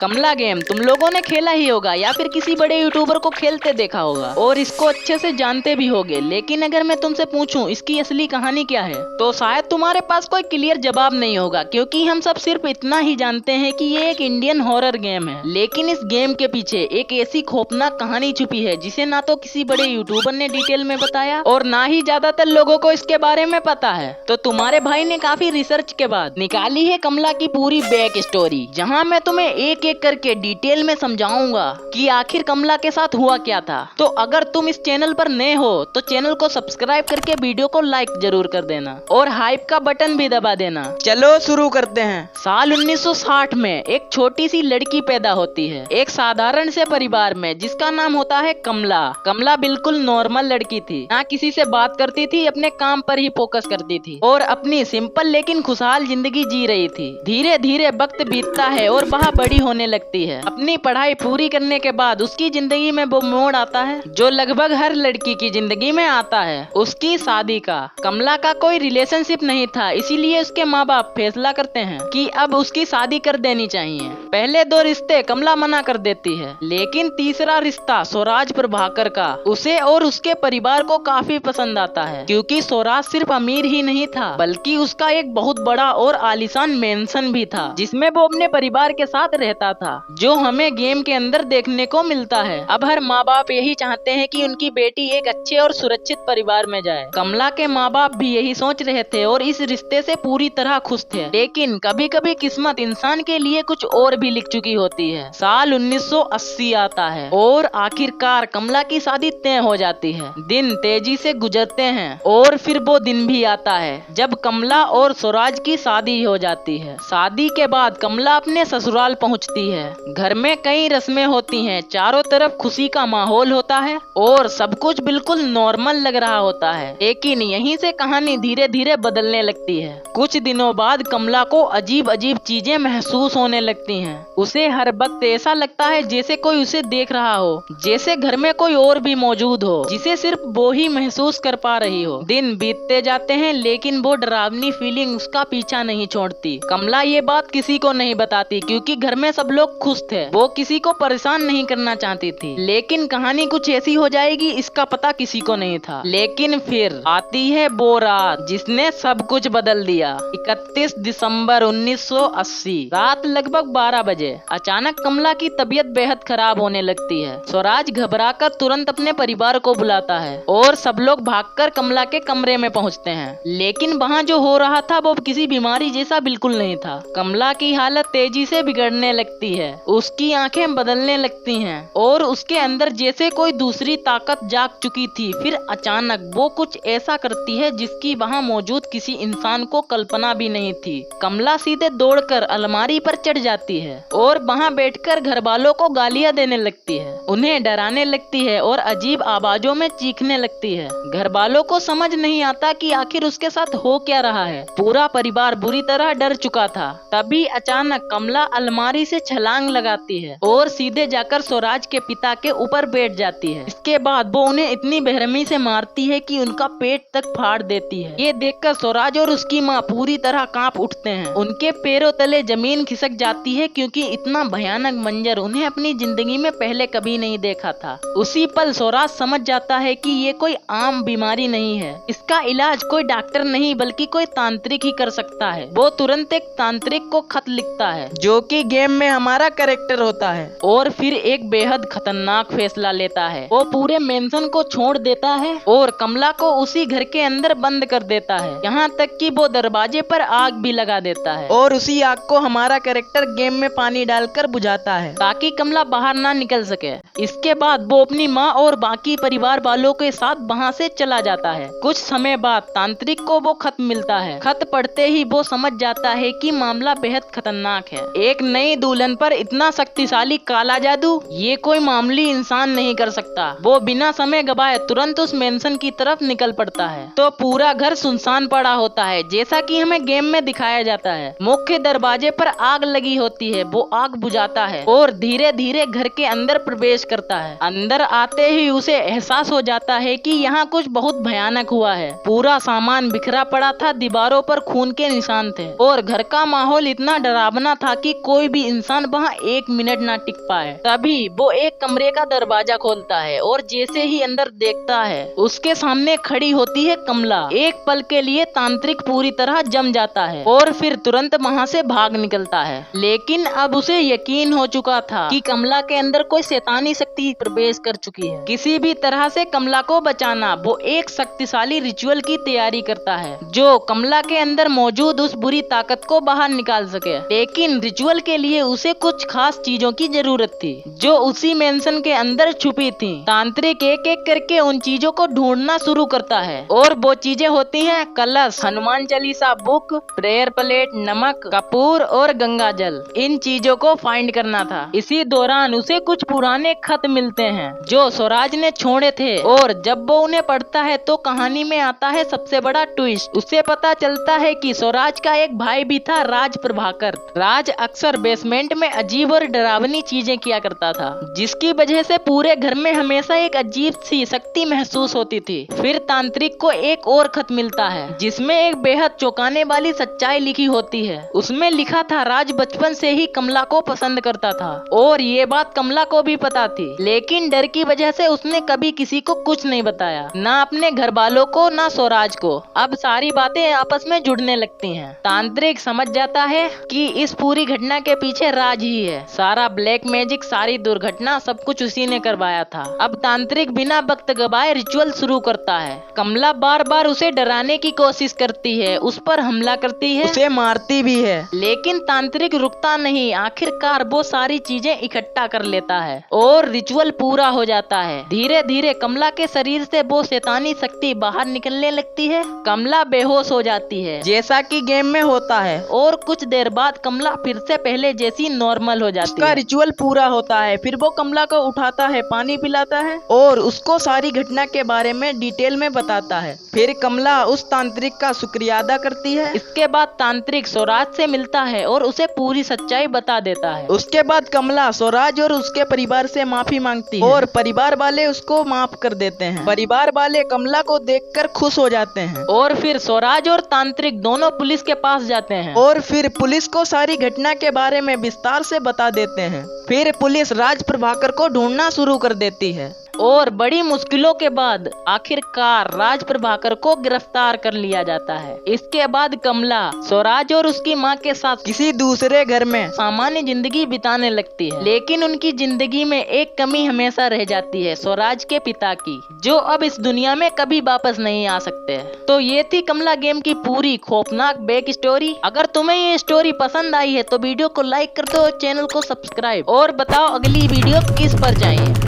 कमला game तुम लोगों ने खेला ही होगा या फिर किसी बड़े यूट्यूबर को खेलते देखा होगा और इसको अच्छे से जानते भी होगे। लेकिन अगर मैं तुमसे पूछूं इसकी असली कहानी क्या है तो शायद तुम्हारे पास कोई क्लियर जवाब नहीं होगा, क्योंकि हम सब सिर्फ इतना ही जानते हैं कि ये एक इंडियन हॉरर गेम है। लेकिन इस गेम के पीछे एक ऐसी खौफनाक कहानी छुपी है जिसे ना तो किसी बड़े यूट्यूबर ने डिटेल में बताया और ना ही ज्यादातर लोगों को इसके बारे में पता है। तो तुम्हारे भाई ने काफी रिसर्च के बाद निकाली है कमला की पूरी बैक स्टोरी, जहाँ मैं तुम्हें एक एक करके डिटेल में समझाऊंगा कि आखिर कमला के साथ हुआ क्या था। तो अगर तुम इस चैनल पर नए हो तो चैनल को सब्सक्राइब करके वीडियो को लाइक जरूर कर देना और हाइप का बटन भी दबा देना। चलो शुरू करते हैं। साल 1960 में एक छोटी सी लड़की पैदा होती है एक साधारण से परिवार में जिसका नाम होता है कमला। कमला बिल्कुल नॉर्मल लड़की थी, ना किसी से बात करती थी, अपने काम पर ही फोकस करती थी और अपनी सिंपल लेकिन खुशहाल जिंदगी जी रही थी। धीरे धीरे वक्त बीतता है और वह बड़ी होने लगती है। अपनी पढ़ाई पूरी करने के बाद उसकी जिंदगी में वो मोड़ आता है जो लगभग हर लड़की की जिंदगी में आता है, उसकी शादी का। कमला का कोई रिलेशनशिप नहीं था, इसीलिए उसके माँ बाप फैसला करते हैं कि अब उसकी शादी कर देनी चाहिए। पहले दो रिश्ते कमला मना कर देती है, लेकिन तीसरा रिश्ता स्वराज प्रभाकर का उसे और उसके परिवार को काफी पसंद आता है, क्योंकि स्वराज सिर्फ अमीर ही नहीं था बल्कि उसका एक बहुत बड़ा और आलीशान मेंशन भी था जिसमें वो अपने परिवार के साथ रहता था, जो हमें गेम के अंदर देखने को मिलता है। अब हर माँ बाप यही चाहते हैं कि उनकी बेटी एक अच्छे और सुरक्षित परिवार में जाए। कमला के माँ बाप भी यही सोच रहे थे और इस रिश्ते से पूरी तरह खुश थे। लेकिन कभी कभी किस्मत इंसान के लिए कुछ और भी लिख चुकी होती है। साल 1980 आता है और आखिरकार कमला की शादी तय हो जाती है। दिन तेजी से गुजरते हैं और फिर वो दिन भी आता है जब कमला और स्वराज की शादी हो जाती है। शादी के बाद कमला अपने ससुराल पहुंचती है। घर में कई रस्में होती हैं, चारों तरफ खुशी का माहौल होता है और सब कुछ बिल्कुल नॉर्मल लग रहा होता है। लेकिन यहीं से कहानी धीरे धीरे बदलने लगती है। कुछ दिनों बाद कमला को अजीब अजीब चीजें महसूस होने लगती हैं। उसे हर वक्त ऐसा लगता है जैसे कोई उसे देख रहा हो, जैसे घर में कोई और भी मौजूद हो जिसे सिर्फ वो ही महसूस कर पा रही हो। दिन बीतते जाते हैं लेकिन वो डरावनी फीलिंग उसका पीछा नहीं छोड़ती। कमला ये बात किसी को नहीं बताती क्योंकि घर में सब लोग खुश थे, वो किसी को परेशान नहीं करना चाहती थी। लेकिन कहानी कुछ ऐसी हो जाएगी इसका पता किसी को नहीं था। लेकिन फिर आती है वो रात जिसने सब कुछ बदल दिया। 31 दिसंबर 1980 रात लगभग 12 बजे अचानक कमला की तबीयत बेहद खराब होने लगती है। स्वराज घबराकर तुरंत अपने परिवार को बुलाता है और सब लोग भागकर कमला के कमरे में पहुंचते हैं। लेकिन वहाँ जो हो रहा था वो किसी बीमारी जैसा बिल्कुल नहीं था। कमला की हालत तेजी से बिगड़ने लगती है, उसकी आंखें बदलने लगती हैं और उसके अंदर जैसे कोई दूसरी ताकत जाग चुकी थी। फिर अचानक वो कुछ ऐसा करती है जिसकी वहाँ मौजूद किसी इंसान को कल्पना भी नहीं थी। कमला सीधे दौड़कर अलमारी पर चढ़ जाती है और वहाँ बैठकर घर वालों को गालियां देने लगती है, उन्हें डराने लगती है और अजीब आवाजों में चीखने लगती है। घर वालों को समझ नहीं आता कि आखिर उसके साथ हो क्या रहा है। पूरा परिवार बुरी तरह डर चुका था। तभी अचानक कमला अलमारी से छलांग लगाती है और सीधे जाकर स्वराज के पिता के ऊपर बैठ जाती है। इसके बाद वो उन्हें इतनी बेरहमी से मारती है कि उनका पेट तक फाड़ देती है। ये देखकर स्वराज और उसकी माँ पूरी तरह कांप उठते हैं। उनके पैरों तले जमीन खिसक जाती है क्योंकि इतना भयानक मंजर उन्हें अपनी जिंदगी में पहले कभी नहीं देखा था। उसी पल स्वराज समझ जाता है कि ये कोई आम बीमारी नहीं है, इसका इलाज कोई डॉक्टर नहीं बल्कि कोई तांत्रिक ही कर सकता है। वो तुरंत एक तांत्रिक को खत लिखता है जो कि गेम में हमारा कैरेक्टर होता है और फिर एक बेहद खतरनाक फैसला लेता है। वो पूरे मेंशन को छोड़ देता है और कमला को उसी घर के अंदर बंद कर देता है, यहाँ तक कि वो दरवाजे पर आग भी लगा देता है और उसी आग को हमारा कैरेक्टर गेम में पानी डालकर बुझाता है ताकि कमला बाहर ना निकल सके। इसके बाद वो अपनी माँ और बाकी परिवार वालों के साथ वहाँ से चला जाता है। कुछ समय बाद तांत्रिक को वो खत मिलता है। खत पढ़ते ही वो समझ जाता है कि मामला बेहद खतरनाक है। एक नई दुल्हन पर इतना शक्तिशाली काला जादू ये कोई मामूली इंसान नहीं कर सकता। वो बिना समय गवाए तुरंत उस मेंशन की तरफ निकल पड़ता है तो पूरा घर सुनसान पड़ा होता है जैसा कि हमें गेम में दिखाया जाता है। मुख्य दरवाजे पर आग लगी होती है, वो आग बुझाता है और धीरे धीरे घर के अंदर प्रवेश करता है। अंदर आते ही उसे एहसास हो जाता है कि यहाँ कुछ बहुत भयानक हुआ है। पूरा सामान बिखरा पड़ा था, दीवारों पर खून के निशान थे और घर का माहौल इतना डरावना था कि कोई भी इंसान इंसान वहाँ 1 मिनट ना टिक पाए। तभी वो एक कमरे का दरवाजा खोलता है और जैसे ही अंदर देखता है उसके सामने खड़ी होती है कमला। एक पल के लिए तांत्रिक पूरी तरह जम जाता है और फिर तुरंत वहाँ से भाग निकलता है। लेकिन अब उसे यकीन हो चुका था कि कमला के अंदर कोई शैतानी शक्ति प्रवेश कर चुकी है। किसी भी तरह से कमला को बचाना वो एक शक्तिशाली रिचुअल की तैयारी करता है जो कमला के अंदर मौजूद उस बुरी ताकत को बाहर निकाल सके। लेकिन रिचुअल के लिए उसे कुछ खास चीजों की जरूरत थी जो उसी मेंशन के अंदर छुपी थी। तांत्रिक एक एक करके उन चीजों को ढूंढना शुरू करता है और वो चीजें होती हैं कलश, Hanuman Chalisa book, prayer plate, नमक, कपूर और गंगा जल। इन चीजों को फाइंड करना था। इसी दौरान उसे कुछ पुराने खत मिलते हैं जो स्वराज ने छोड़े थे और जब वो उन्हें पढ़ता है तो कहानी में आता है सबसे बड़ा ट्विस्ट। उसे पता चलता है कि स्वराज का एक भाई भी था, राज प्रभाकर। राज अक्सर बेसमेंट में अजीब और डरावनी चीजें किया करता था जिसकी वजह से पूरे घर में हमेशा एक अजीब सी शक्ति महसूस होती थी। फिर तांत्रिक को एक और खत मिलता है जिसमें एक बेहद चौंकाने वाली सच्चाई लिखी होती है। उसमें लिखा था राज बचपन से ही कमला को पसंद करता था और ये बात कमला को भी पता थी, लेकिन डर की वजह से उसने कभी किसी को कुछ नहीं बताया, ना अपने घर वालों को ना स्वराज को। अब सारी बातें आपस में जुड़ने लगती हैं। तांत्रिक समझ जाता है कि इस पूरी घटना के पीछे राज ही है। सारा ब्लैक मैजिक, सारी दुर्घटना, सब कुछ उसी ने करवाया था। अब तांत्रिक बिना वक्त गवाए रिचुअल शुरू करता है। कमला बार बार उसे डराने की कोशिश करती है, उस पर हमला करती है, उसे मारती भी है, लेकिन तांत्रिक रुकता नहीं। आखिरकार वो सारी चीजें इकट्ठा कर लेता है और रिचुअल पूरा हो जाता है। धीरे धीरे कमला के शरीर से वो शैतानी शक्ति बाहर निकलने लगती है। कमला बेहोश हो जाती है जैसा कि गेम में होता है और कुछ देर बाद कमला फिर से पहले जैसी नॉर्मल हो जाती है। रिचुअल पूरा होता है। फिर वो कमला को उठाता है, पानी पिलाता है और उसको सारी घटना के बारे में डिटेल में बताता है। फिर कमला उस तांत्रिक का शुक्रिया अदा करती है। इसके बाद तांत्रिक स्वराज से मिलता है और उसे पूरी सच्चाई बता देता है। उसके बाद कमला स्वराज और उसके परिवार से माफी मांगती है और परिवार वाले उसको माफ कर देते हैं। परिवार वाले कमला को देखकर खुश हो जाते हैं और फिर स्वराज और तांत्रिक दोनों पुलिस के पास जाते हैं और फिर पुलिस को सारी घटना के बारे में विस्तार से बता देते हैं। फिर पुलिस राज प्रभाकर को ढूंढना शुरू कर देती है और बड़ी मुश्किलों के बाद आखिरकार राज प्रभाकर को गिरफ्तार कर लिया जाता है। इसके बाद कमला स्वराज और उसकी माँ के साथ किसी दूसरे घर में सामान्य जिंदगी बिताने लगती है, लेकिन उनकी जिंदगी में एक कमी हमेशा रह जाती है, स्वराज के पिता की, जो अब इस दुनिया में कभी वापस नहीं आ सकते। तो ये थी कमला गेम की पूरी खौफनाक बैक स्टोरी। अगर तुम्हें ये स्टोरी पसंद आई है तो वीडियो को लाइक कर दो और चैनल को सब्सक्राइब, और बताओ अगली वीडियो किस पर चाहिए।